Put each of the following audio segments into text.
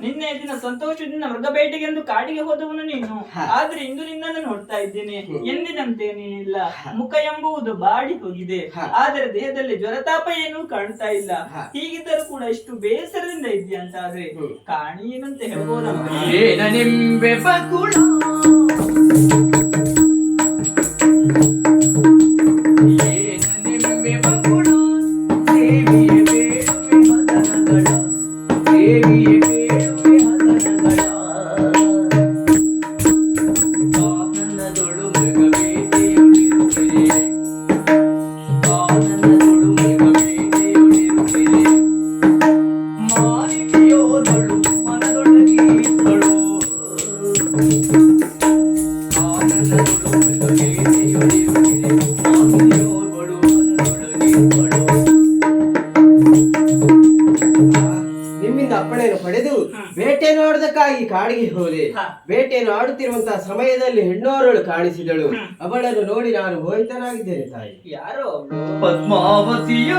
ನಿನ್ನೆ ದಿನ ಸಂತೋಷದಿಂದ ಮೃಗಬೇಟೆಗೆಂದು ಕಾಡಿಗೆ ಹೋದವನು ನೀನು. ಆದ್ರೆ ಇಂದು ನಿನ್ನನ್ನು ನೋಡ್ತಾ ಇದ್ದೇನೆ, ಎಂದಿನಂತೆ ನೀನಿಲ್ಲ. ಮುಖ ಎಂಬುದು ಬಾಡಿ ಹೋಗಿದೆ, ಆದರೆ ದೇಹದಲ್ಲಿ ಜ್ವರತಾಪ ಏನೂ ಕಾಣ್ತಾ ಇಲ್ಲ. ಹೀಗಿದ್ದರೂ ಕೂಡ ಇಷ್ಟು ಬೇಸರದಿಂದ ಇದೆಯಾ ಅಂತ ಆದ್ರೆ ಕಾಣಿ ಏನಂತ ಹೇಳ್ಬೋದ? ನಿಂಬೆ ಬಕುಳ ನಿಮ್ಮಿಂದ ಅಪ್ಪಣೆಯನ್ನು ಪಡೆದು ಬೇಟೆಯನ್ನು ಆಡುವುದಕ್ಕಾಗಿ ಕಾಡಿಗೆ ಹೋದೆ. ಬೇಟೆಯನ್ನು ಆಡುತ್ತಿರುವಂತಹ ಸಮಯದಲ್ಲಿ ಹೆಣ್ಣೋರಳು ಕಾಣಿಸಿದಳು. ಅವಳನ್ನು ನೋಡಿ ನಾನು ಮೋಹಿತನಾಗಿದ್ದೇನೆ ತಾಯಿ. ಯಾರೋ ಪದ್ಮಾವತಿಯ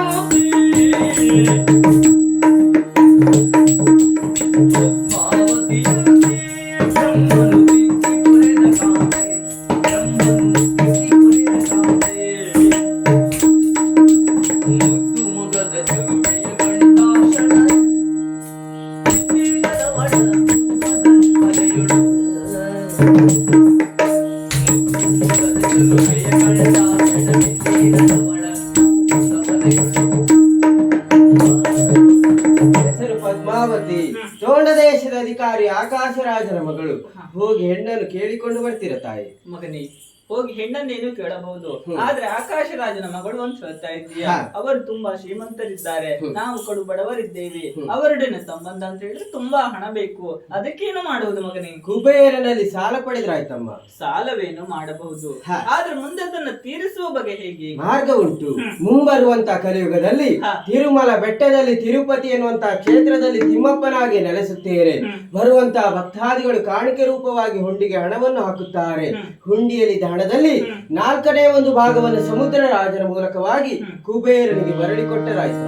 ಹೆಸರು ಪದ್ಮಾವತಿ, ಚೋಳ ದೇಶದ ಅಧಿಕಾರಿ ಆಕಾಶರಾಜನ ಮಗಳು. ಹೋಗಿ ಹೆಣ್ಣನ್ನು ಕೇಳಿಕೊಂಡು ಬರ್ತೀರ ತಾಯಿ. ಮಗನಿ, ಹೋಗಿ ಹೆಣ್ಣನ್ನೇನು ಕೇಳಬಹುದು, ಆದ್ರೆ ಆಕಾಶರಾಜನ ಮಗಳು ಅಂತ ಹೇಳ್ತಾ ಇದ್ದೀಯಾ? ಅವರು ತುಂಬಾ ಶ್ರೀಮಂತರಿದ್ದಾರೆ, ನಾವು ಕಡು ಬಡವರಿದ್ದೇವೆ. ಅವರೊಡನೆ ಸಂಬಂಧ ಅಂತ ಹೇಳಿದ್ರೆ ತುಂಬಾ ಹಣ ಬೇಕು. ಅದಕ್ಕೇನು ಮಾಡುವುದು ಮಗನೇ? ಕುಬೇರನಲ್ಲಿ ಸಾಲ ಪಡೆದ್ರಾಯ್ತಮ್ಮ. ಸಾಲವೇನು ಮಾಡಬಹುದು, ಆದ್ರೆ ಮುಂದೆ ಅದನ್ನ ತೀರಿಸುವ ಬಗೆ ಹೇಗೆ? ಮಾರ್ಗ ಉಂಟು. ಮುಂಬರುವಂತಹ ಕಲಿಯುಗದಲ್ಲಿ ತಿರುಮಲ ಬೆಟ್ಟದಲ್ಲಿ ತಿರುಪತಿ ಎನ್ನುವಂತಹ ಕ್ಷೇತ್ರದಲ್ಲಿ ತಿಮ್ಮಪ್ಪನಾಗಿ ನೆಲೆಸುತ್ತೇನೆ. ಬರುವಂತಹ ಭಕ್ತಾದಿಗಳು ಕಾಣಿಕೆ ರೂಪವಾಗಿ ಹುಂಡಿಗೆ ಹಣವನ್ನು ಹಾಕುತ್ತಾರೆ. ಹುಂಡಿಯಲ್ಲಿ ಹಣದಲ್ಲಿ 4ನೇ 1 ಭಾಗವನ್ನು ಸಮುದ್ರ ರಾಜನ ಮೂಲಕವಾಗಿ ಕುಬೇರನಿಗೆ ಮರಳಿ ಕೊಟ್ಟರಾಯಿತು.